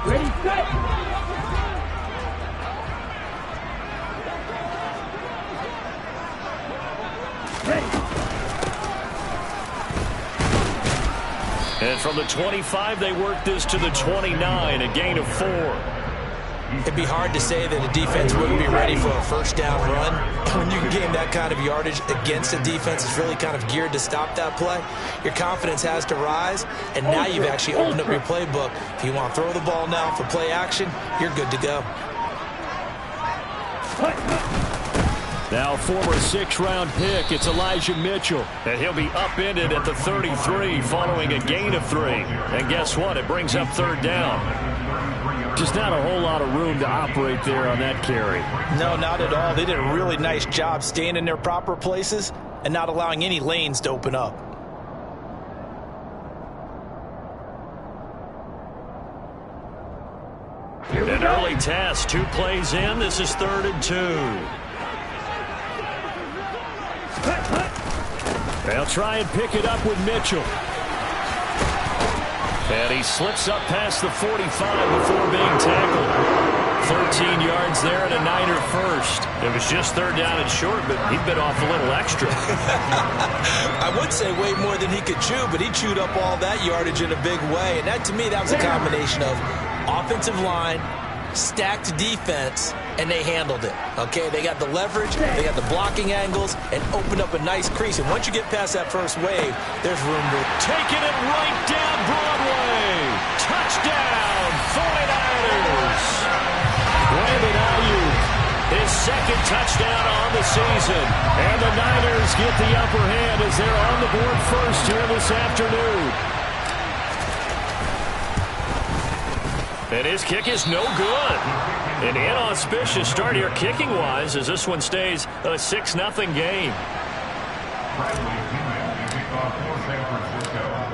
Ready, set. And from the 25, they work this to the 29, a gain of 4. It'd be hard to say that a defense wouldn't be ready for a first down run. When you can gain that kind of yardage against a defense that's really kind of geared to stop that play, your confidence has to rise, and now you've actually opened up your playbook. If you want to throw the ball now for play action, you're good to go. Now former 6th-round pick, it's Elijah Mitchell. And he'll be upended at the 33 following a gain of 3. And guess what? It brings up 3rd down. Just not a whole lot of room to operate there on that carry. No, not at all. They did a really nice job staying in their proper places and not allowing any lanes to open up. An early task, 2 plays in. This is 3rd and 2. They'll try and pick it up with Mitchell. And he slips up past the 45 before being tackled. 13 yards there and a Niner first. It was just 3rd down and short, but he bit off a little extra. I would say way more than he could chew, but he chewed up all that yardage in a big way. And that, to me, that was a combination of offensive line, stacked defense, and they handled it. Okay, they got the leverage, they got the blocking angles, and opened up a nice crease. And once you get past that first wave, there's room to taking it right down Broadway. Touchdown, 49ers. Brandon Ayuk, his 2nd touchdown on the season. And the Niners get the upper hand as they're on the board first here this afternoon. And his kick is no good. An inauspicious start here kicking-wise as this one stays a 6-0 game.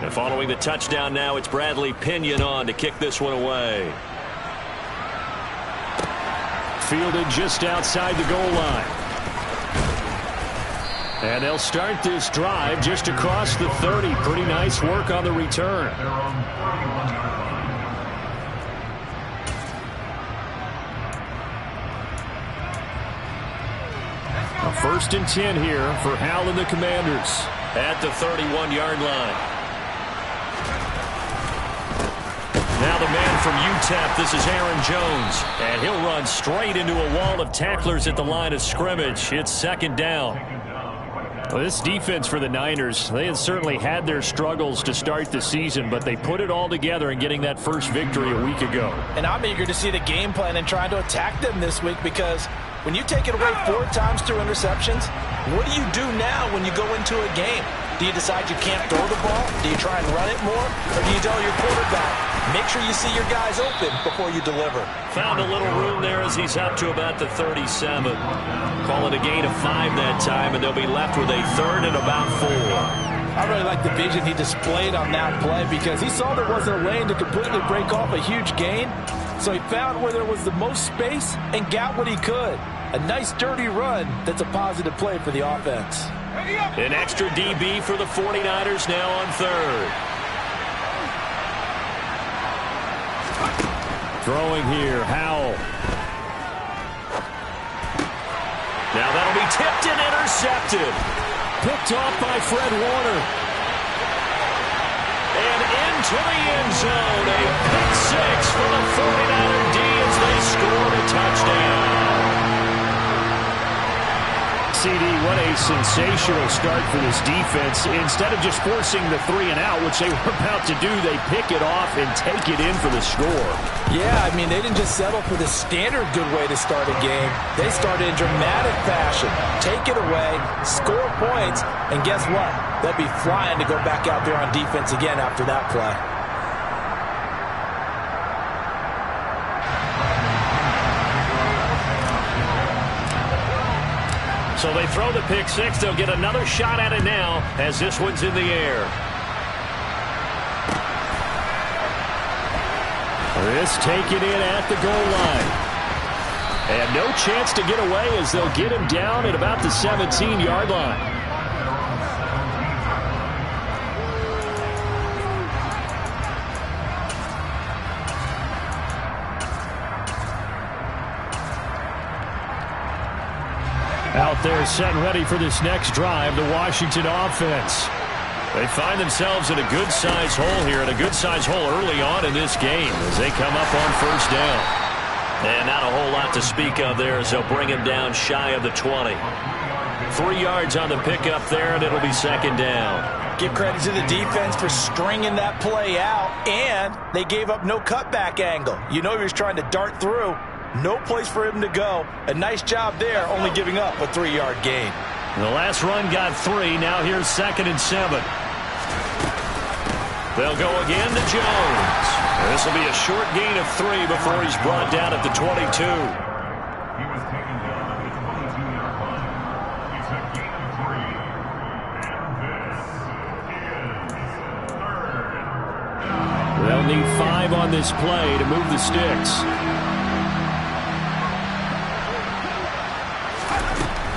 And following the touchdown now, it's Bradley Pinion on to kick this one away. Fielded just outside the goal line. And they'll start this drive just across the 30. Pretty nice work on the return. A 1st and 10 here for Hal and the Commanders at the 31-yard line. Now the man from UTEP, this is Aaron Jones. And he'll run straight into a wall of tacklers at the line of scrimmage. It's 2nd down. Well, this defense for the Niners, they had certainly had their struggles to start the season, but they put it all together in getting that first victory a week ago. And I'm eager to see the game plan and trying to attack them this week, because when you take it away 4 times through interceptions, what do you do now when you go into a game? Do you decide you can't throw the ball? Do you try and run it more? Or do you tell your quarterback, make sure you see your guys open before you deliver? Found a little room there as he's up to about the 37. Call it a gain of 5 that time, and they'll be left with a 3rd and about 4. I really like the vision he displayed on that play, because he saw there wasn't a lane to completely break off a huge gain. So he found where there was the most space and got what he could. A nice dirty run that's a positive play for the offense. An extra DB for the 49ers now on 3rd. Throwing here, Howell. Now that'll be tipped and intercepted. Picked off by Fred Warner. And into the end zone. A pick 6 for the 49er D as they scored a touchdown. CD, what a sensational start for this defense. Instead of just forcing the 3 and out, which they were about to do, they pick it off and take it in for the score. Yeah, I mean, they didn't just settle for the standard good way to start a game. They started in dramatic fashion. Take it away, score points, and guess what? They'll be flying to go back out there on defense again after that play. So they throw the pick 6. They'll get another shot at it now as this one's in the air. This taken in at the goal line. And no chance to get away as they'll get him down at about the 17-yard line. Out there set and ready for this next drive, the Washington offense. They find themselves in a good-sized hole here, and a good-sized hole early on in this game as they come up on first down. And not a whole lot to speak of there as they'll bring him down shy of the 20. 3 yards on the pickup there, and it'll be second down. Give credit to the defense for stringing that play out, and they gave up no cutback angle. You know he was trying to dart through. No place for him to go. A nice job there, only giving up a 3-yard gain. The last run got 3. Now here's 2nd and 7. They'll go again to Jones. This will be a short gain of 3 before he's brought down at the 22. They'll need 5 on this play to move the sticks.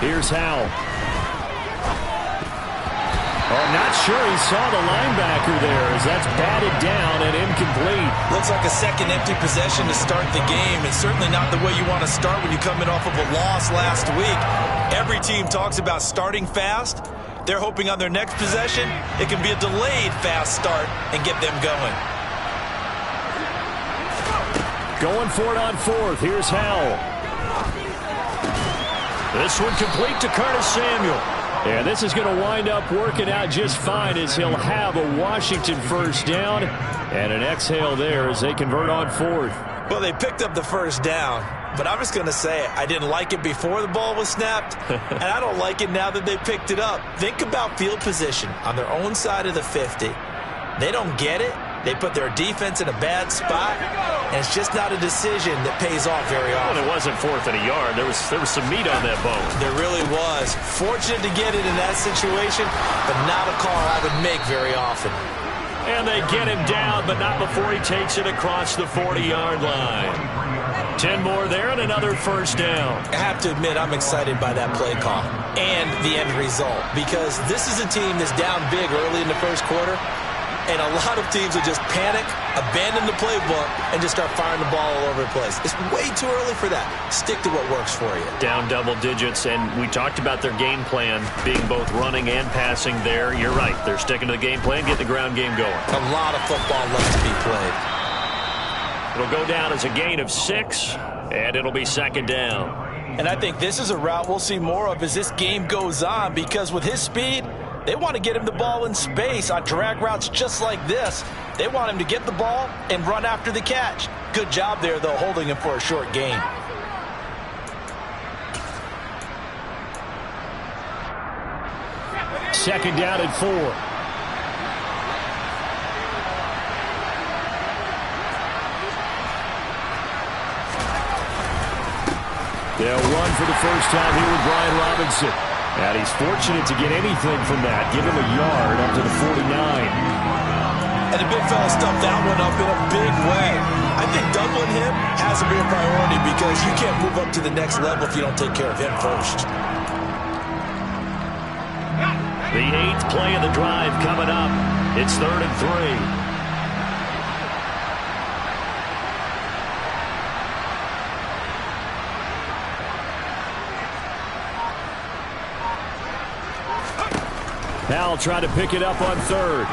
Here's Howell. Oh, not sure he saw the linebacker there as that's batted down and incomplete. Looks like a second empty possession to start the game, and certainly not the way you want to start when you're coming off of a loss last week. Every team talks about starting fast. They're hoping on their next possession it can be a delayed fast start and get them going. Going for it on 4th. Here's Howell. This one complete to Curtis Samuel. And this is going to wind up working out just fine as he'll have a Washington first down and an exhale there as they convert on 4th. Well, they picked up the first down, but I'm just going to say I didn't like it before the ball was snapped, and I don't like it now that they picked it up. Think about field position on their own side of the 50. They don't get it. They put their defense in a bad spot, and it's just not a decision that pays off very often. Well, it wasn't 4th and a yard. There was some meat on that bone. There really was. Fortunate to get it in that situation, but not a call I would make very often. And they get him down, but not before he takes it across the 40-yard line. 10 more there and another first down. I have to admit I'm excited by that play call and the end result, because this is a team that's down big early in the first quarter. And a lot of teams will just panic, abandon the playbook, and just start firing the ball all over the place. It's way too early for that. Stick to what works for you. Down double digits, and we talked about their game plan being both running and passing there. You're right. They're sticking to the game plan, get the ground game going. A lot of football left to be played. It'll go down as a gain of 6, and it'll be second down. And I think this is a route we'll see more of as this game goes on, because with his speed, they want to get him the ball in space on drag routes just like this. They want him to get the ball and run after the catch. Good job there, though, holding him for a short gain. Second down and 4. They'll run for the first time here with Brian Robinson. And he's fortunate to get anything from that. Give him a yard up to the 49. And the big fella stuffed that one up in a big way. I think doubling him has to be a priority, because you can't move up to the next level if you don't take care of him first. The 8th play of the drive coming up. It's 3rd and 3. Howell trying to pick it up on 3rd.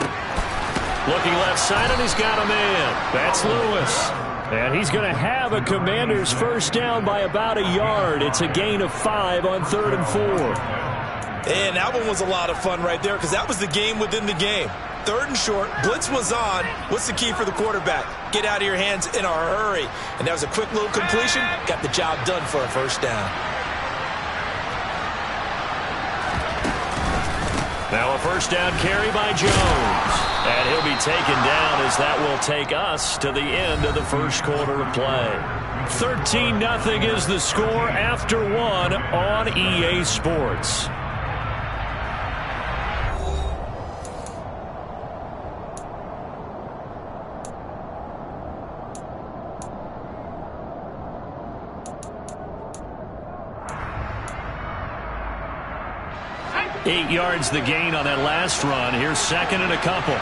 Looking left side, and he's got a man. That's Lewis. And he's going to have a Commanders first down by about a yard. It's a gain of 5 on 3rd and 4. And that one was a lot of fun right there, because that was the game within the game. 3rd and short, blitz was on. What's the key for the quarterback? Get out of your hands in a hurry. And that was a quick little completion. Got the job done for a first down. Now a first down carry by Jones. And he'll be taken down as that will take us to the end of the first quarter of play. 13-0 is the score after 1 on EA Sports. Eight yards the gain on that last run. Here's second and a couple.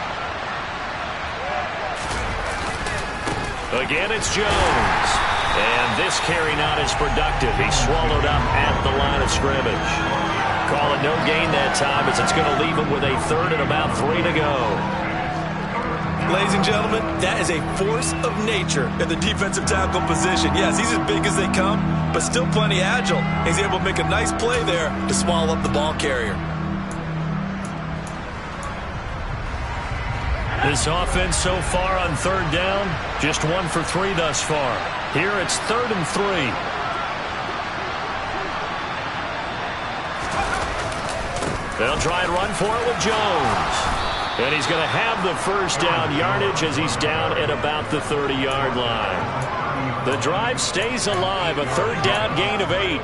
Again, it's Jones. And this carry not as productive. He swallowed up at the line of scrimmage. Call it no gain that time as it's going to leave him with a third and about 3 to go. Ladies and gentlemen, that is a force of nature in the defensive tackle position. Yes, he's as big as they come, but still plenty agile. He's able to make a nice play there to swallow up the ball carrier. This offense so far on third down, just 1 for 3 thus far. Here it's 3rd and 3. They'll try and run for it with Jones. And he's going to have the first down yardage as he's down at about the 30-yard line. The drive stays alive, a 3rd down gain of 8.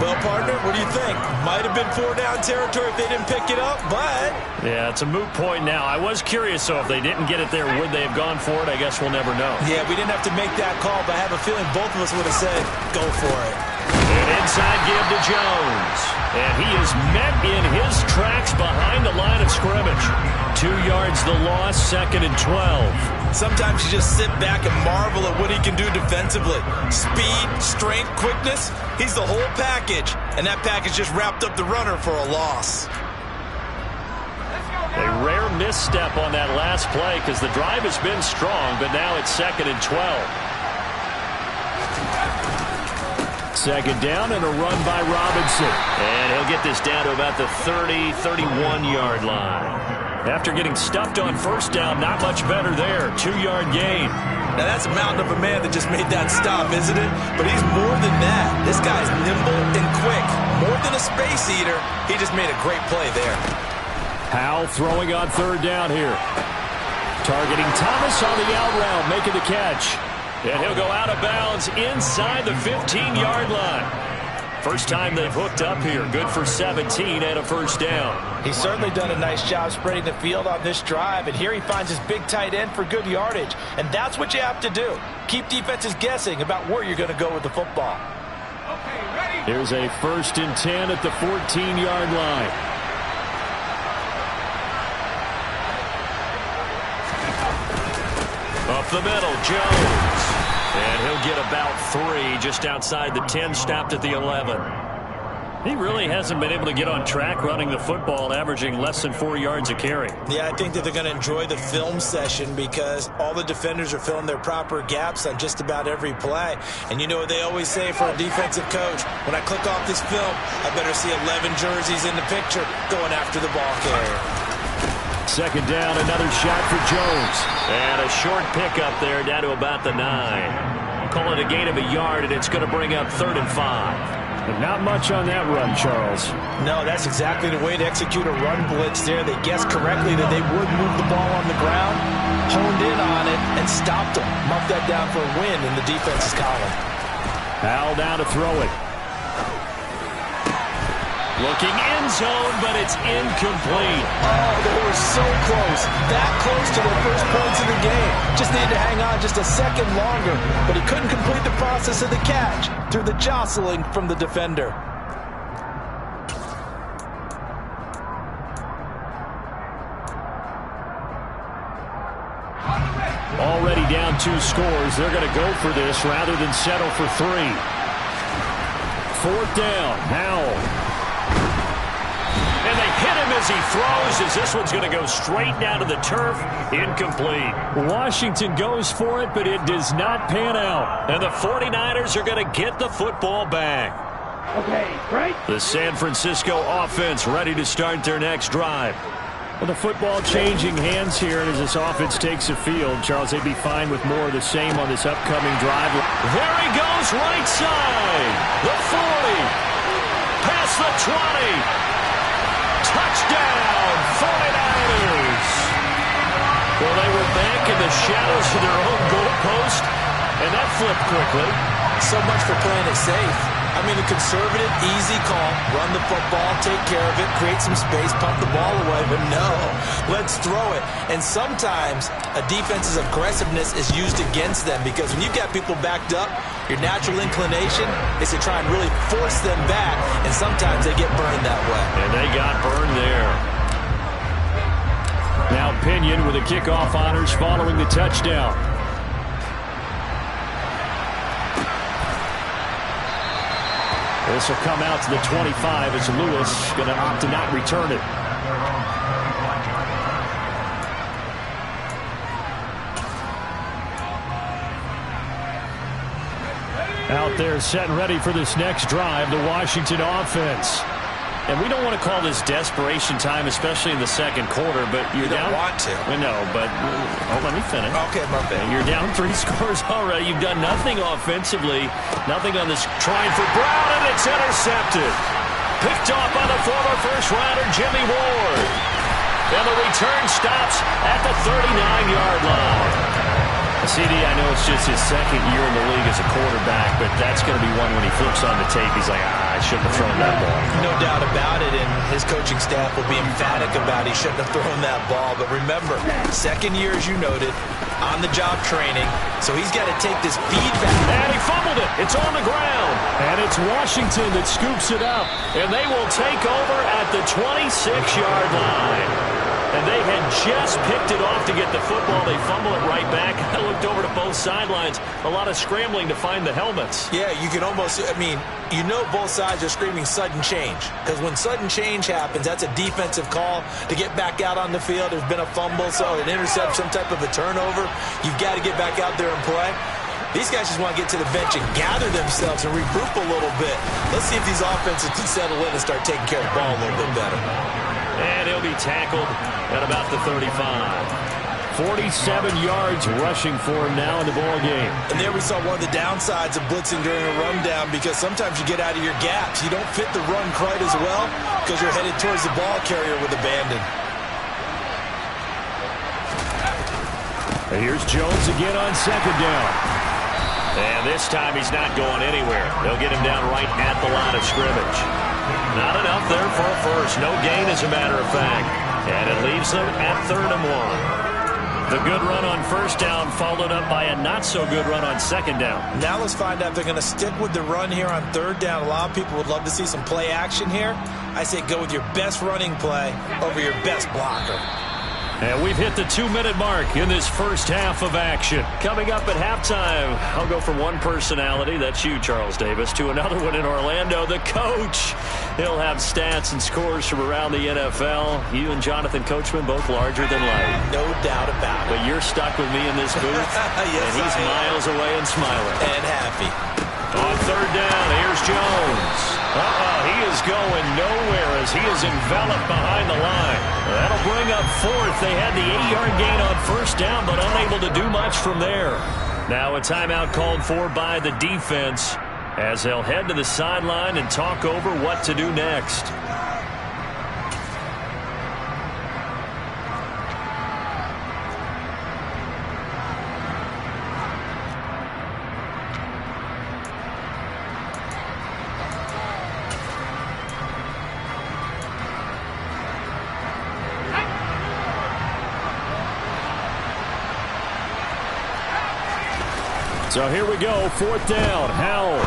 Well, partner, what do you think? Might have been 4-down territory if they didn't pick it up, but... Yeah, it's a moot point now. I was curious, so if they didn't get it there, would they have gone for it? I guess we'll never know. Yeah, we didn't have to make that call, but I have a feeling both of us would have said, go for it. An inside give to Jones. And he is met in his tracks behind the line of scrimmage. 2 yards the loss, 2nd and 12. Sometimes you just sit back and marvel at what he can do defensively. Speed, strength, quickness, he's the whole package. And that package just wrapped up the runner for a loss. A rare misstep on that last play because the drive has been strong, but now it's 2nd and 12. 2nd down and a run by Robinson. And he'll get this down to about the 30, 31-yard line. After getting stuffed on 1st down, not much better there. 2-yard gain. Now that's a mountain of a man that just made that stop, isn't it? But he's more than that. This guy's nimble and quick. More than a space eater. He just made a great play there. Howell throwing on 3rd down here. Targeting Thomas on the out route, making the catch. And he'll go out of bounds inside the 15-yard line. First time they've hooked up here. Good for 17 and a 1st down. He's certainly done a nice job spreading the field on this drive, and here he finds his big tight end for good yardage. And that's what you have to do. Keep defenses guessing about where you're going to go with the football. Here's a 1st and 10 at the 14-yard line. Up the middle, Jones. And he'll get about 3 just outside the 10, stopped at the 11. He really hasn't been able to get on track running the football, averaging less than 4 yards a carry. Yeah, I think that they're going to enjoy the film session because all the defenders are filling their proper gaps on just about every play. And you know what they always say for a defensive coach? When I click off this film, I better see 11 jerseys in the picture going after the ball carrier. 2nd down, another shot for Jones. And a short pickup there down to about the 9. Call it a gain of a yard, and it's going to bring up 3rd and 5. But not much on that run, Charles. No, that's exactly the way to execute a run blitz there. They guessed correctly that they would move the ball on the ground, honed in on it, and stopped them. Marked that down for a win in the defense's column. Howell down to throw it. Looking end zone, but it's incomplete. Oh, they were so close. That close to their first points of the game. Just needed to hang on just a second longer, but he couldn't complete the process of the catch through the jostling from the defender. Already down 2 scores. They're going to go for this rather than settle for 3. 4th down, Howell. And they hit him as he throws, as this one's going to go straight down to the turf. Incomplete. Washington goes for it, but it does not pan out. And the 49ers are going to get the football back. Okay, great. The San Francisco offense ready to start their next drive. Well, the football changing hands here, and as this offense takes the field, Charles, they'd be fine with more of the same on this upcoming drive. There he goes, right side. The 40. Past the 20. Touchdown, 49ers. Well, they were back in the shadows of their own goalpost, and that flipped quickly. So much for playing it safe. I mean, a conservative, easy call. Run the football, take care of it, create some space, pump the ball away. But no, let's throw it. And sometimes a defense's aggressiveness is used against them because when you've got people backed up, your natural inclination is to try and really force them back, and sometimes they get burned that way. And they got burned there. Now Pinion with the kickoff honors following the touchdown. This will come out to the 25 as Lewis going to opt to not return it. Out there set and ready for this next drive, the Washington offense. And we don't want to call this desperation time, especially in the second quarter, but you're down. You don't want to. No, but let me finish. Okay, my bad. You're down 3 scores already. You've done nothing offensively. Nothing on this. Trying for Brown, and it's intercepted. Picked off by the former first-rounder, Jimmy Ward. And the return stops at the 39-yard line. CD, I know it's just his second year in the league as a quarterback, but that's going to be one when he flips on the tape. He's like, I shouldn't have thrown that ball. No doubt about it, and his coaching staff will be emphatic about he shouldn't have thrown that ball. But remember, second year, as you noted, on-the-job training, so he's got to take this feedback. And he fumbled it. It's on the ground. And it's Washington that scoops it up, and they will take over at the 26-yard line. And they had just picked it off to get the football. They fumble it right back. I looked over to both sidelines. A lot of scrambling to find the helmets. Yeah, you can almost, you know both sides are screaming sudden change. Because when sudden change happens, that's a defensive call to get back out on the field. There's been a fumble, so an intercept, some type of a turnover. You've got to get back out there and play. These guys just want to get to the bench and gather themselves and regroup a little bit. Let's see if these offenses can settle in and start taking care of the ball a little bit better. And he'll be tackled at about the 35. 47 yards rushing for him now in the ball game. And there we saw one of the downsides of blitzing during a rundown, because sometimes you get out of your gaps. You don't fit the run quite as well because you're headed towards the ball carrier with abandon. And here's Jones again on second down. And this time he's not going anywhere. They'll get him down right at the line of scrimmage. Not enough there for a first. No gain, as a matter of fact. And it leaves them at 3rd and 1. The good run on first down followed up by a not-so-good run on second down. Now let's find out if they're going to stick with the run here on 3rd down. A lot of people would love to see some play action here. I say go with your best running play over your best blocker. And we've hit the 2-minute mark in this first half of action. Coming up at halftime, I'll go from one personality, that's you, Charles Davis, to another one in Orlando, the coach. He'll have stats and scores from around the NFL. You and Jonathan Coachman both larger than life. No doubt about it. But you're stuck with me in this booth, yes, and he's miles away and smiling. And happy. On 3rd down, here's Jones. He is going nowhere as he is enveloped behind the line. That'll bring up 4th. They had the 8-yard gain on first down, but unable to do much from there. Now a timeout called for by the defense as they'll head to the sideline and talk over what to do next. So here we go, 4th down, Howell.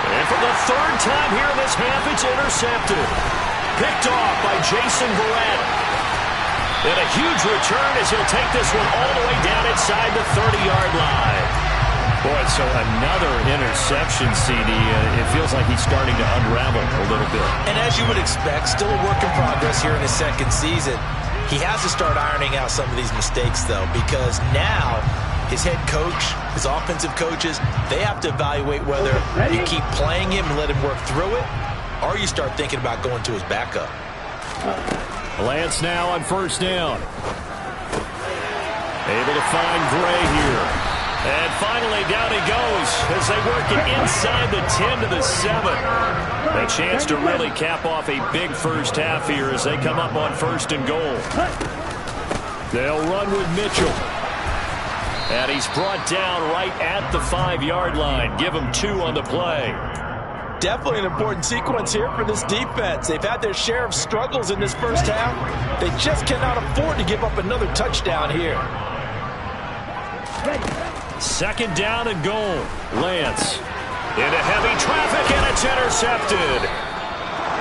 And for the 3rd time here in this half, it's intercepted. Picked off by Jason Verrett. And a huge return as he'll take this one all the way down inside the 30-yard line. Boy, so another interception, CD. It feels like he's starting to unravel a little bit. And as you would expect, still a work in progress here in his second season. He has to start ironing out some of these mistakes, though, because now his head coach, his offensive coaches, they have to evaluate whether you keep playing him and let him work through it, or you start thinking about going to his backup. Lance now on first down. Able to find Gray here. And finally down he goes as they work it inside the 10 to the 7. A chance to really cap off a big first half here as they come up on 1st and goal. They'll run with Mitchell. And he's brought down right at the 5-yard line. Give him 2 on the play. Definitely an important sequence here for this defense. They've had their share of struggles in this first half. They just cannot afford to give up another touchdown here. 2nd down and goal. Lance into heavy traffic, and it's intercepted.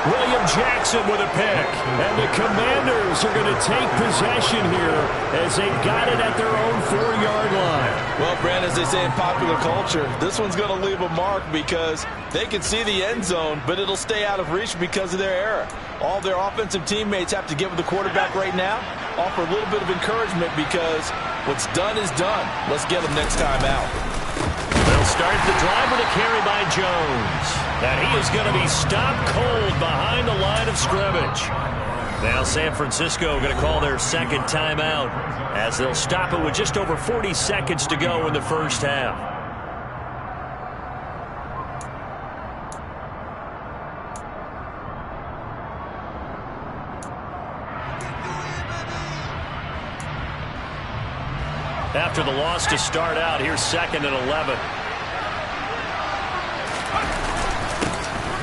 William Jackson with a pick. And the Commanders are going to take possession here as they've got it at their own 4-yard line. Well, Brandon, as they say in popular culture, this one's going to leave a mark because they can see the end zone, but it'll stay out of reach because of their error. All their offensive teammates have to give the quarterback right now, offer a little bit of encouragement because what's done is done. Let's get them next time out. They'll start the drive with a carry by Jones. And he is going to be stopped cold behind the line of scrimmage. Now San Francisco going to call their second timeout as they'll stop it with just over 40 seconds to go in the first half. After the loss to start out, here's 2nd and 11.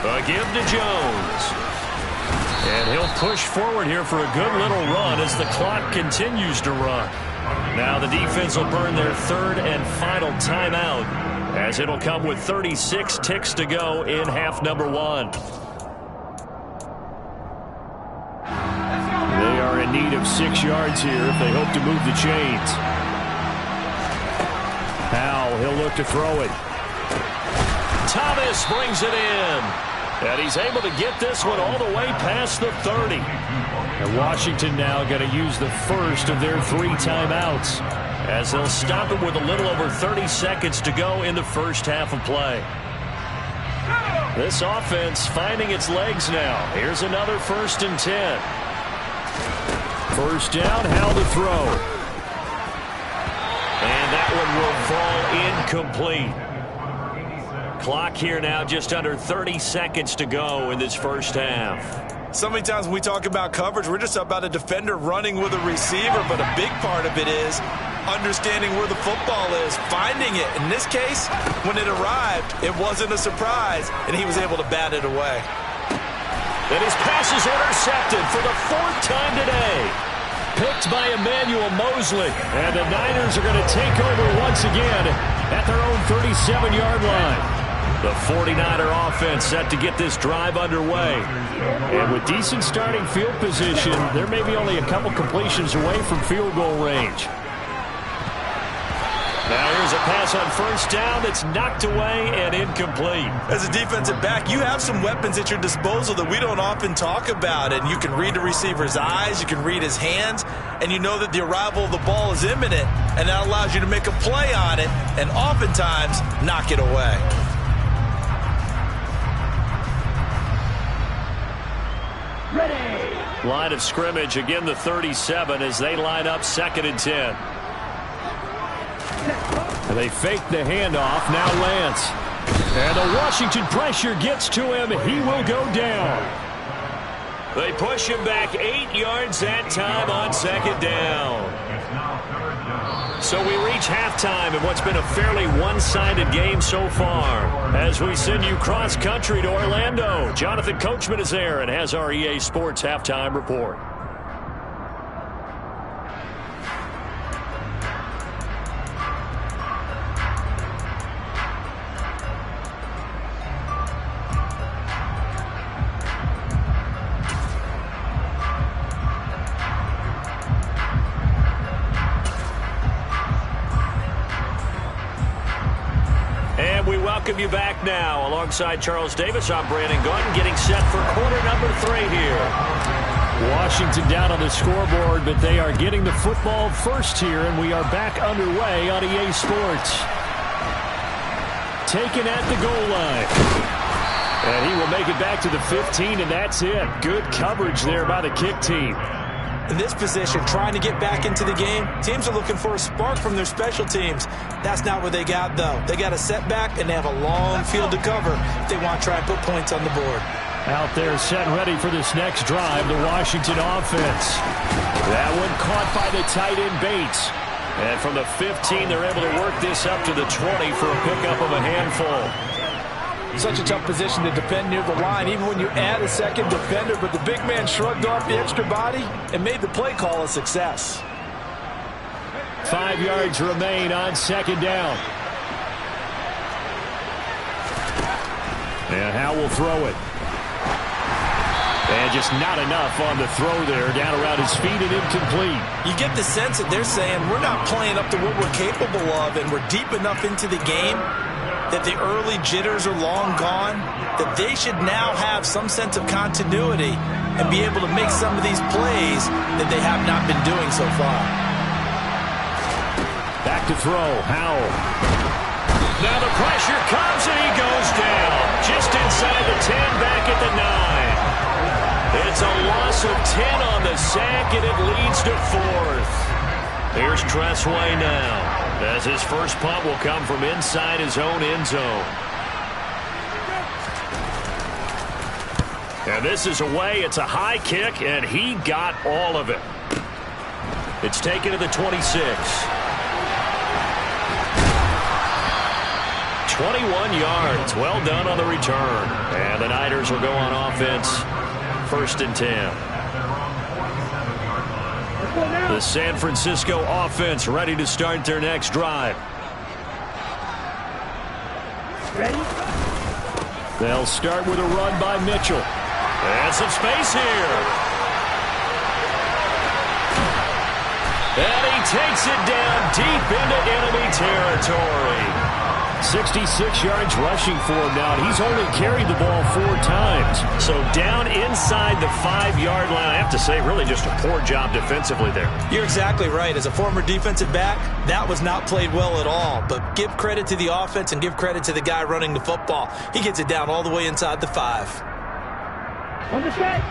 A give to Jones. And he'll push forward here for a good little run as the clock continues to run. Now the defense will burn their 3rd and final timeout as it'll come with 36 ticks to go in half number 1. They are in need of 6 yards here if they hope to move the chains. Powell, he'll look to throw it. Thomas brings it in. And he's able to get this one all the way past the 30. And Washington now going to use the first of their 3 timeouts as they'll stop it with a little over 30 seconds to go in the first half of play. This offense finding its legs now. Here's another 1st and 10. First down, Howell to throw. And that one will fall incomplete. Clock here now just under 30 seconds to go in this first half. So many times when we talk about coverage, we're just about a defender running with a receiver, but a big part of it is understanding where the football is, finding it. In this case, when it arrived, it wasn't a surprise, and he was able to bat it away. And his pass is intercepted for the 4th time today. Picked by Emmanuel Mosley. And the Niners are going to take over once again at their own 37-yard line. The 49er offense set to get this drive underway. And with decent starting field position, there may be only a couple completions away from field goal range. Now here's a pass on first down that's knocked away and incomplete. As a defensive back, you have some weapons at your disposal that we don't often talk about. And you can read the receiver's eyes, you can read his hands, and you know that the arrival of the ball is imminent. And that allows you to make a play on it and oftentimes knock it away. Ready. Line of scrimmage, again the 37 as they line up 2nd and 10. And they fake the handoff. Now Lance. And the Washington pressure gets to him. He will go down. They push him back 8 yards that time on 2nd down. So we reach halftime in what's been a fairly one-sided game so far. As we send you cross-country to Orlando, Jonathan Coachman is there and has our EA Sports halftime report. Welcome you back now. Alongside Charles Davis, I'm Brandon Gaudin getting set for quarter number 3 here. Washington down on the scoreboard, but they are getting the football first here, and we are back underway on EA Sports. Taken at the goal line. And he will make it back to the 15, and that's it. Good coverage there by the kick team. In this position, trying to get back into the game, teams are looking for a spark from their special teams. That's not what they got, though. They got a setback, and they have a long field to cover if they want to try and put points on the board. Out there set and ready for this next drive, the Washington offense. That one caught by the tight end Bates. And from the 15, they're able to work this up to the 20 for a pickup of a handful. Such a tough position to defend near the line, even when you add a second defender, but the big man shrugged off the extra body and made the play call a success. 5 yards remain on 2nd down. And Howell will throw it. And just not enough on the throw there, down around his feet and incomplete. You get the sense that they're saying we're not playing up to what we're capable of, and we're deep enough into the game that the early jitters are long gone, that they should now have some sense of continuity and be able to make some of these plays that they have not been doing so far. Back to throw, Howell. Now the pressure comes and he goes down. Just inside the 10, back at the 9. It's a loss of 10 on the sack, and it leads to 4th. Here's Tressway now, as his first punt will come from inside his own end zone. And this is away. It's a high kick, and he got all of it. It's taken to the 26. 21 yards. Well done on the return. And the Niners will go on offense. 1st and 10. The San Francisco offense ready to start their next drive. Ready? They'll start with a run by Mitchell. And some space here. And he takes it down deep into enemy territory. 66 yards rushing for him now, and he's only carried the ball 4 times. So down inside the 5-yard line. I have to say, really just a poor job defensively there. You're exactly right. As a former defensive back, that was not played well at all. But give credit to the offense and give credit to the guy running the football. He gets it down all the way inside the 5. On the set.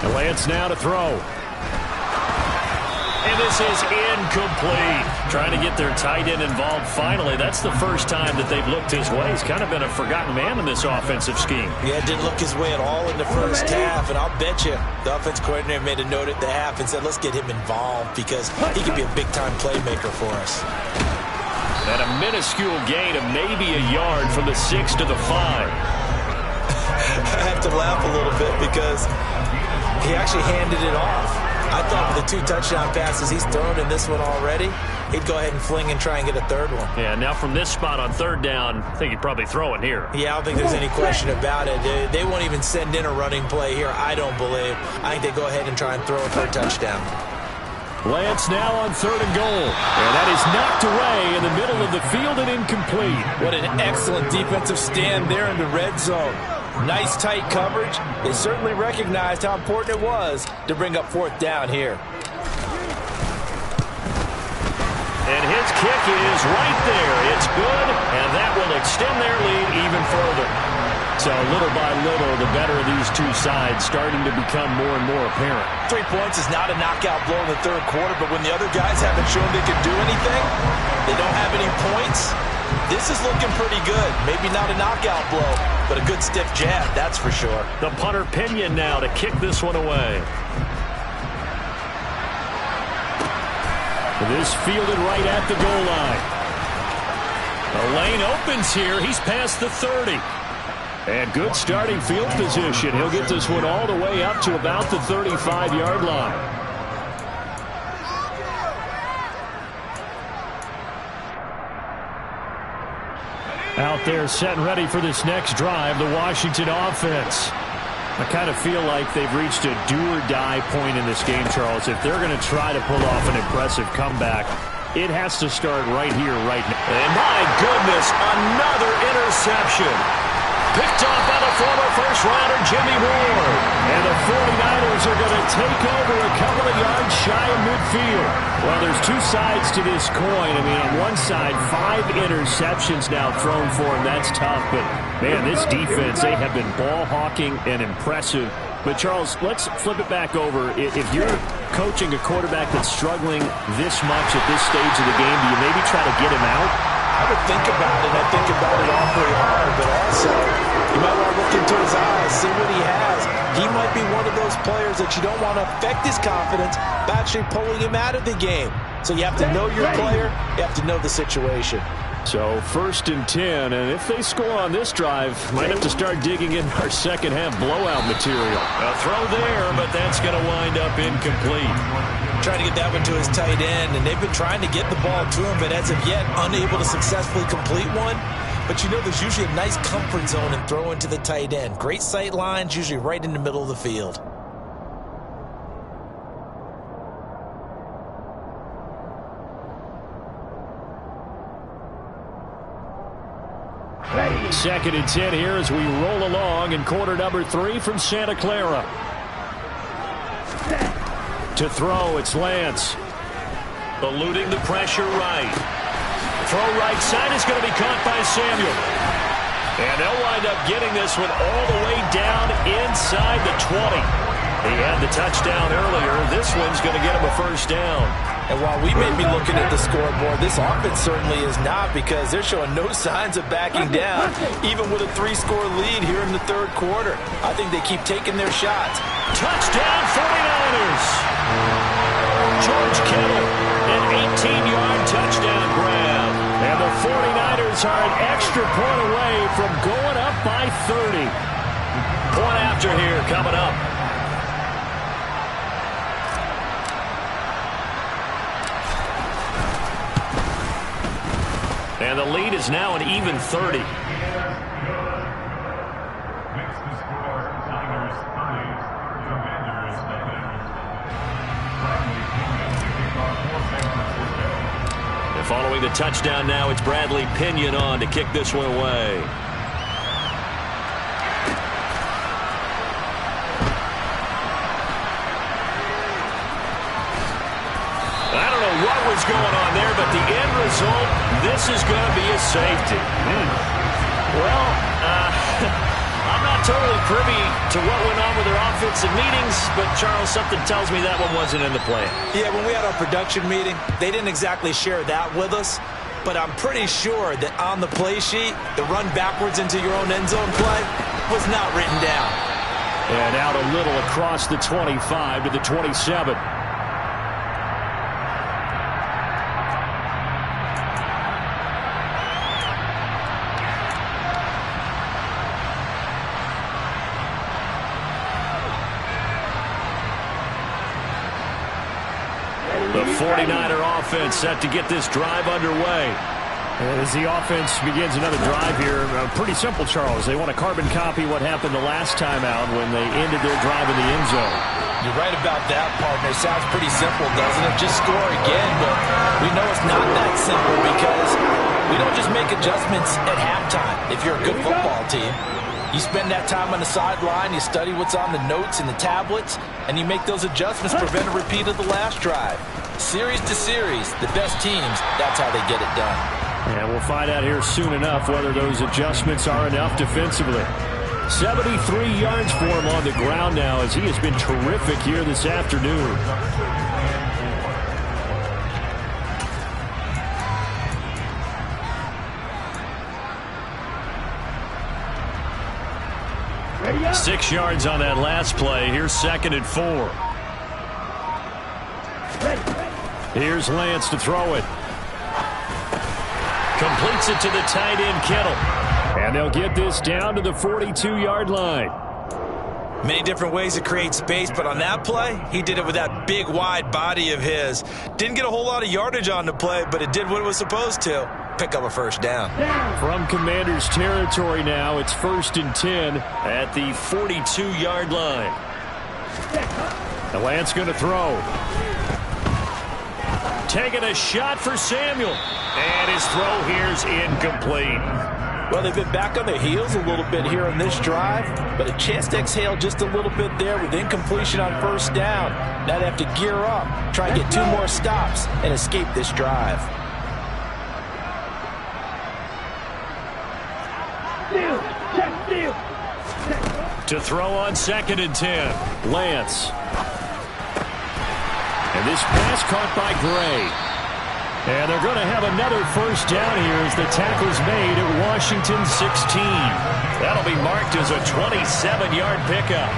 And Lance now to throw. And this is incomplete. Trying to get their tight end involved finally. That's the first time that they've looked his way. He's kind of been a forgotten man in this offensive scheme. Yeah, didn't look his way at all in the first half. And I'll bet you the offense coordinator made a note at the half and said, let's get him involved because he could be a big-time playmaker for us. And a minuscule gain of maybe a yard from the 6 to the 5. I have to laugh a little bit because he actually handed it off. I thought with the 2 touchdown passes he's thrown in this one already, he'd go ahead and fling and try and get a 3rd one. Yeah, now from this spot on 3rd down, I think he'd probably throw it here. Yeah, I don't think there's any question about it. They won't even send in a running play here, I don't believe. I think they go ahead and try and throw it for a touchdown. Lance now on 3rd and goal. And that is knocked away in the middle of the field and incomplete. What an excellent defensive stand there in the red zone. Nice tight coverage. They certainly recognized how important it was to bring up 4th down here. And his kick is right there. It's good, and that will extend their lead even further. So little by little, the better of these two sides starting to become more and more apparent. 3 points is not a knockout blow in the 3rd quarter, but when the other guys haven't shown they can do anything, they don't have any points, this is looking pretty good. Maybe not a knockout blow, but a good stiff jab, that's for sure. The punter Pinion now to kick this one away. This fielded right at the goal line. The lane opens here. He's past the 30. And good starting field position. He'll get this one all the way up to about the 35-yard line. Out there set and ready for this next drive, the Washington offense. I kind of feel like they've reached a do-or-die point in this game, Charles. If they're going to try to pull off an impressive comeback, it has to start right here, right now. And my goodness, another interception. Picked off by the former first-rounder Jimmy Ward. And the 49ers are going to take over a couple of yards shy of midfield. Well, there's 2 sides to this coin. I mean, on one side, 5 interceptions now thrown for him. That's tough. But, man, this defense, they have been ball-hawking and impressive. But, Charles, let's flip it back over. If you're coaching a quarterback that's struggling this much at this stage of the game, do you maybe try to get him out? I would think about it. I think about it awfully hard, but also you might want to look into his eyes, see what he has. He might be one of those players that you don't want to affect his confidence by actually pulling him out of the game. So you have to know your player. You have to know the situation. So 1st and 10, and if they score on this drive, might have to start digging in our second half blowout material. A throw there, but that's going to wind up incomplete. Trying to get that one to his tight end, and they've been trying to get the ball to him, but as of yet, unable to successfully complete one. but you know there's usually a nice comfort zone in throwing to the tight end. Great sight lines, usually right in the middle of the field. Second and 10 here as we roll along in quarter number 3 from Santa Clara. To throw, it's Lance. Eluding the pressure right. Throw right side is going to be caught by Samuel. And they'll wind up getting this one all the way down inside the 20. He had the touchdown earlier. This one's going to get him a first down. And while we may be looking at the scoreboard, this offense certainly is not, because they're showing no signs of backing down, even with a 3-score lead here in the third quarter. I think they keep taking their shots. Touchdown 49ers! George Kittle, an 18-yard touchdown grab. And the 49ers are an extra point away from going up by 30. Point after here coming up. And the lead is now an even 30. And following the touchdown now, it's Bradley Pinion on to kick this one away. I don't know what was going on there, but the end result, this is going to be a safety. Well, I'm not totally privy to what went on with their offensive meetings, but Charles, something tells me that one wasn't in the plan. Yeah, when we had our production meeting, they didn't exactly share that with us, but I'm pretty sure that on the play sheet, the run backwards into your own end zone play was not written down. And out a little across the 25 to the 27. The 49er offense set to get this drive underway. As the offense begins another drive here, pretty simple, Charles. They want to carbon copy what happened the last time out when they ended their drive in the end zone. You're right about that, partner. It sounds pretty simple, doesn't it? Just score again, but we know it's not that simple, because we don't just make adjustments at halftime if you're a good football team. You spend that time on the sideline, you study what's on the notes and the tablets, and you make those adjustments to prevent a repeat of the last drive. Series to series, the best teams, that's how they get it done. And we'll find out here soon enough whether those adjustments are enough defensively. 73 yards for him on the ground now, as he has been terrific here this afternoon. Ready, 6 yards on that last play. Here's 2nd and 4. Here's Lance to throw it. Completes it to the tight end, Kittle. And they'll get this down to the 42-yard line. Many different ways to create space, but on that play, he did it with that big, wide body of his. Didn't get a whole lot of yardage on the play, but it did what it was supposed to. Pick up a first down. From Commanders territory now, it's 1st and 10 at the 42-yard line. The Lance going to throw. Taking a shot for Samuel. And his throw here's incomplete. Well, they've been back on their heels a little bit here on this drive, but a chance to exhale just a little bit there with incompletion on first down. Now they have to gear up, try and get 2 more stops, and escape this drive. To throw on 2nd and 10. Lance. And this pass caught by Gray. And they're going to have another first down here as the tackle's made at Washington 16. That'll be marked as a 27-yard pickup.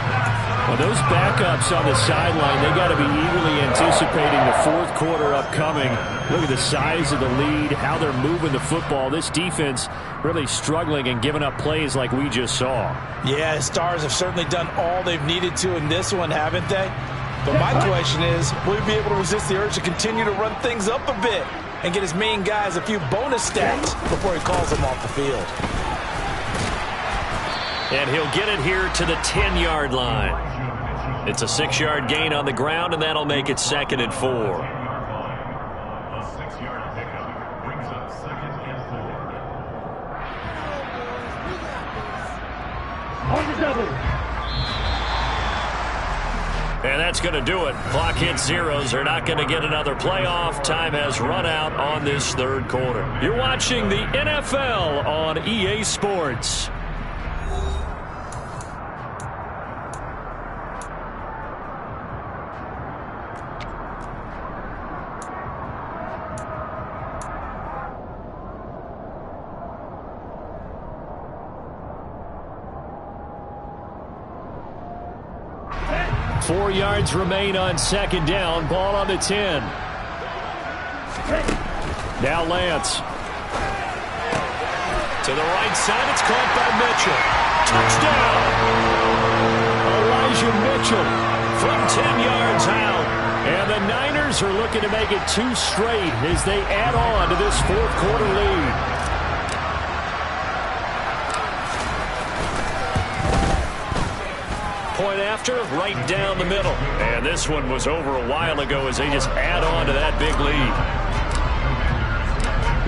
Well, those backups on the sideline, they got to be eagerly anticipating the 4th quarter upcoming. Look at the size of the lead, how they're moving the football. This defense really struggling and giving up plays like we just saw. Yeah, Stars have certainly done all they've needed to in this one, haven't they? But my question is, will he be able to resist the urge to continue to run things up a bit? and get his main guys a few bonus stats before he calls them off the field. And he'll get it here to the 10-yard line. It's a 6-yard gain on the ground, and that'll make it 2nd and 4. A 6-yard pickup brings up 2nd and 4. On the double. And that's going to do it. Clock hits zeros. They're not going to get another playoff. Time has run out on this 3rd quarter. You're watching the NFL on EA Sports. Four yards remain on 2nd down. Ball on the 10. Now Lance. To the right side. It's caught by Mitchell. Touchdown. Elijah Mitchell from 10 yards out. And the Niners are looking to make it 2 straight as they add on to this 4th quarter lead. Point after, right down the middle. And this one was over a while ago as they just add on to that big lead.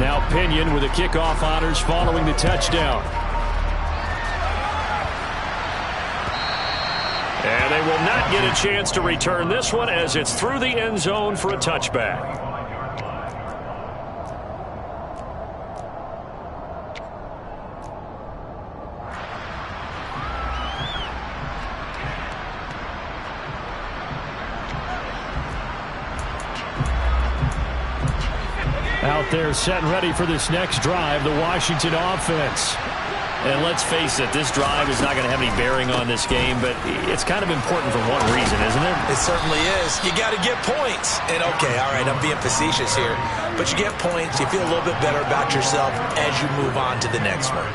Now Pinion with the kickoff honors following the touchdown. And they will not get a chance to return this one as it's through the end zone for a touchback. Out there set and ready for this next drive, the Washington offense. And let's face it, this drive is not going to have any bearing on this game, but it's kind of important for one reason, isn't it? It certainly is. You got to get points. And, okay, all right, I'm being facetious here. But you get points, you feel a little bit better about yourself as you move on to the next one.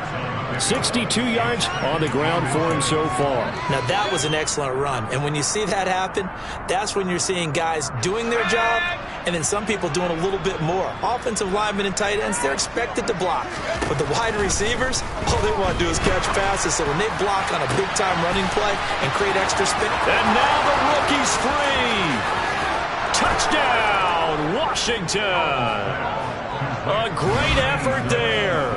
62 yards on the ground for him so far. Now, that was an excellent run. And when you see that happen, that's when you're seeing guys doing their job and then some people doing a little bit more. Offensive linemen and tight ends, they're expected to block. But the wide receivers, all they want to do is catch passes. So when they block on a big-time running play and create extra spin. And now the rookie's free. Touchdown, Washington. A great effort there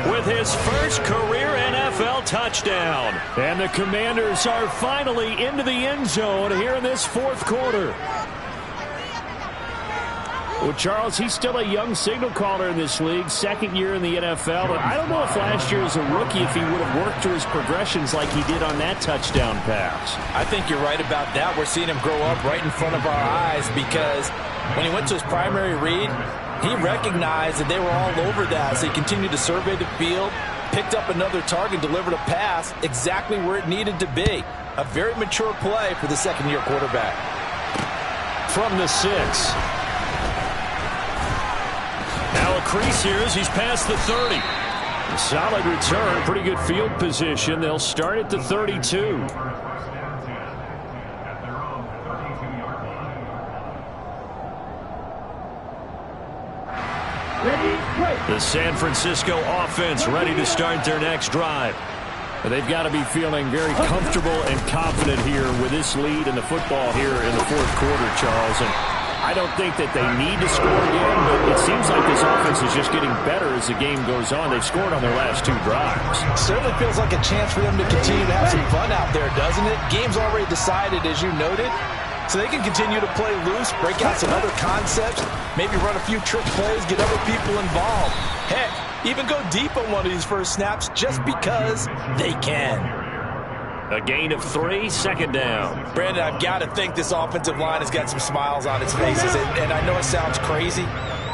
with his first career NFL touchdown. And the Commanders are finally into the end zone here in this 4th quarter. Well, Charles, he's still a young signal caller in this league, 2nd year in the NFL. But I don't know if last year as a rookie, if he would have worked through his progressions like he did on that touchdown pass. I think you're right about that. We're seeing him grow up right in front of our eyes because when he went to his primary read, he recognized that they were all over that, so he continued to survey the field, picked up another target, delivered a pass exactly where it needed to be. A very mature play for the 2nd-year quarterback. From the 6. Now a crease here as he's past the 30. A solid return, pretty good field position. They'll start at the 32. The San Francisco offense ready to start their next drive. They've got to be feeling very comfortable and confident here with this lead in the football here in the 4th quarter, Charles. And I don't think that they need to score again, but it seems like this offense is just getting better as the game goes on. They've scored on their last 2 drives. Certainly feels like a chance for them to continue to have some fun out there, doesn't it? Game's already decided, as you noted. So they can continue to play loose, break out some other concepts, maybe run a few trick plays, get other people involved. Heck, even go deep on one of these first snaps just because they can. A gain of 3, 2nd down. Brandon, I've got to think this offensive line has got some smiles on its faces. And I know it sounds crazy,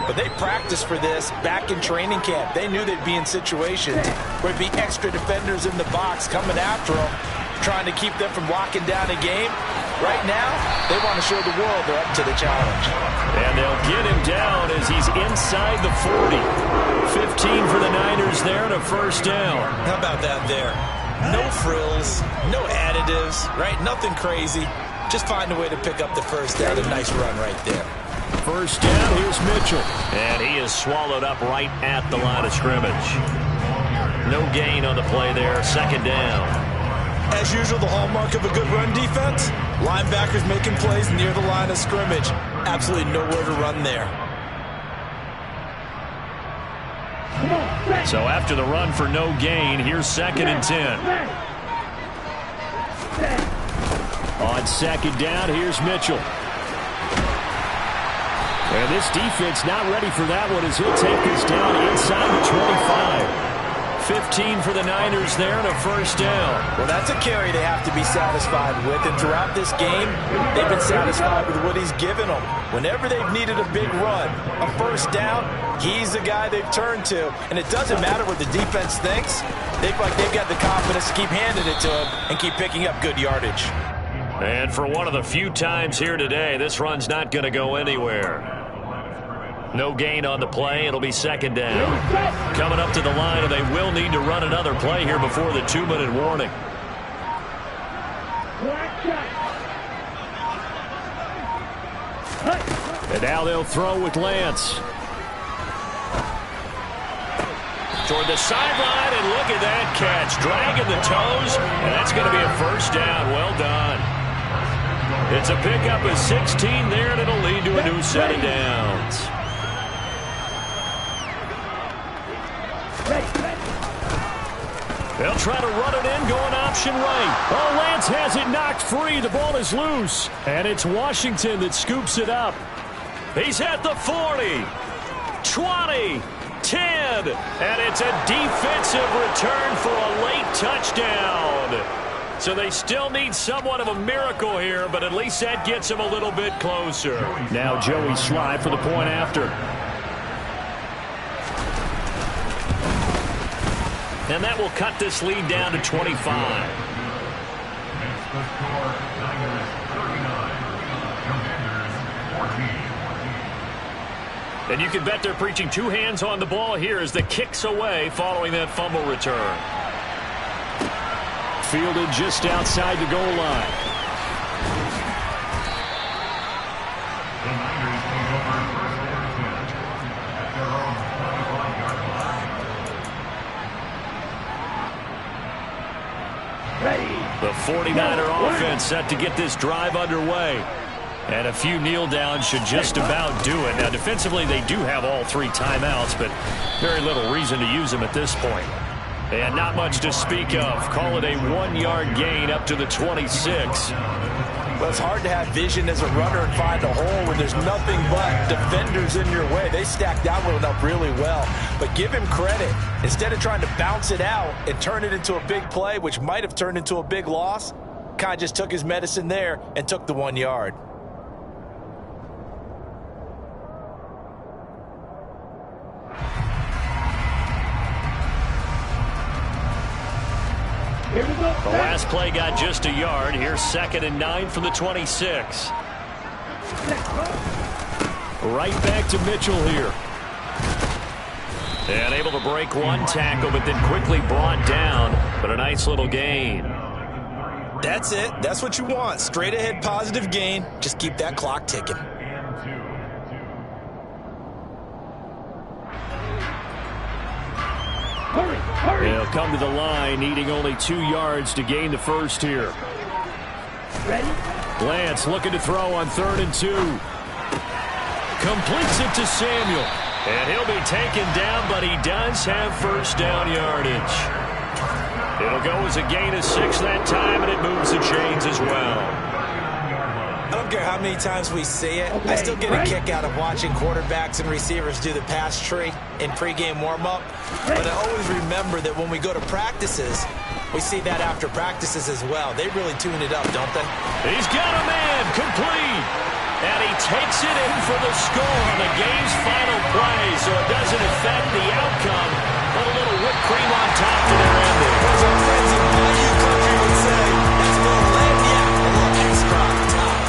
but they practiced for this back in training camp. They knew they'd be in situations where there'd be extra defenders in the box coming after them, trying to keep them from locking down a game. Right now, they want to show the world they're up to the challenge. And they'll get him down as he's inside the 40. 15 for the Niners there and a 1st down. How about that there? No frills, no additives, right? Nothing crazy. Just find a way to pick up the 1st down. A nice run right there. First down, here's Mitchell. And he is swallowed up right at the line of scrimmage. No gain on the play there, second down. As usual, the hallmark of a good run defense, linebackers making plays near the line of scrimmage. Absolutely nowhere to run there. So after the run for no gain, here's second and 10. On second down, here's Mitchell. And this defense not ready for that one as he'll take this down inside the 25. 15 for the Niners there and a first down. Well, that's a carry they have to be satisfied with. And throughout this game, they've been satisfied with what he's given them. Whenever they've needed a big run, a first down, he's the guy they've turned to. And it doesn't matter what the defense thinks. They feel like they've got the confidence to keep handing it to him and keep picking up good yardage. And for one of the few times here today, this run's not going to go anywhere. No gain on the play. It'll be second down. Coming up to the line, and they will need to run another play here before the 2-minute warning. And now they'll throw with Lance. Toward the sideline, and look at that catch. Dragging the toes, and that's going to be a first down. Well done. It's a pickup of 16 there, and it'll lead to a new set of downs. They'll try to run it in, going option right. Oh, Lance has it knocked free. The ball is loose. And it's Washington that scoops it up. He's at the 40, 20, 10. And it's a defensive return for a late touchdown. So they still need somewhat of a miracle here, but at least that gets them a little bit closer. Now Joey Slye for the point after. And that will cut this lead down to 25. And you can bet they're preaching two hands on the ball here as the kick's away following that fumble return. Fielded just outside the goal line. The 49er offense set to get this drive underway. And a few kneel downs should just about do it. Now, defensively, they do have all three timeouts, but very little reason to use them at this point. And not much to speak of. Call it a 1-yard gain up to the 26. Well, it's hard to have vision as a runner and find a hole when there's nothing but defenders in your way. They stacked that one up really well. But give him credit. Instead of trying to bounce it out and turn it into a big play, which might have turned into a big loss, kind of just took his medicine there and took the 1 yard. The last play got just a yard. Here's 2nd and 9 from the 26. Right back to Mitchell here. And able to break one tackle, but then quickly brought down. But a nice little gain. That's it. That's what you want. Straight ahead positive gain. Just keep that clock ticking. They'll come to the line, needing only 2 yards to gain the first here. Lance looking to throw on 3rd and 2. Completes it to Samuel. And he'll be taken down, but he does have first down yardage. It'll go as a gain of 6 that time, and it moves the chains as well. I don't care how many times we see it. I still get a kick out of watching quarterbacks and receivers do the pass tree in pregame warm-up. But I always remember that when we go to practices, we see that after practices as well. They really tune it up, don't they? He's got a man complete. And he takes it in for the score on the game's final play, so it doesn't affect the outcome. But a little whipped cream on top to their ending. As our friends in Bayou Country would say, that's a little lead, yeah, a little extra on top.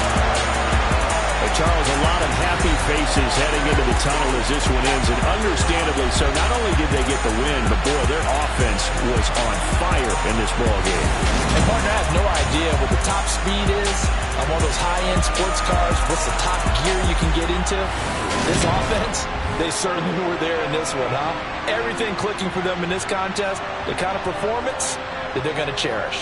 A Charles, a lot of happy faces heading into the tunnel as this one ends, and understandably so. Not only did they get the win, but, boy, their offense was on fire in this ballgame. And, partner, I have no idea what the top speed is on one of those high-end sports cars. What's the top gear you can get into? This offense, they certainly were there in this one, huh? Everything clicking for them in this contest, the kind of performance that they're going to cherish.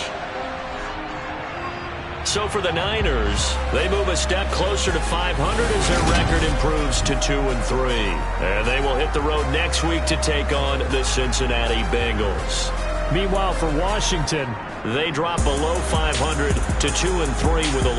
So for the Niners, they move a step closer to 500 as their record improves to 2-3. And they will hit the road next week to take on the Cincinnati Bengals. Meanwhile, for Washington, they drop below 500 to 2-3 with a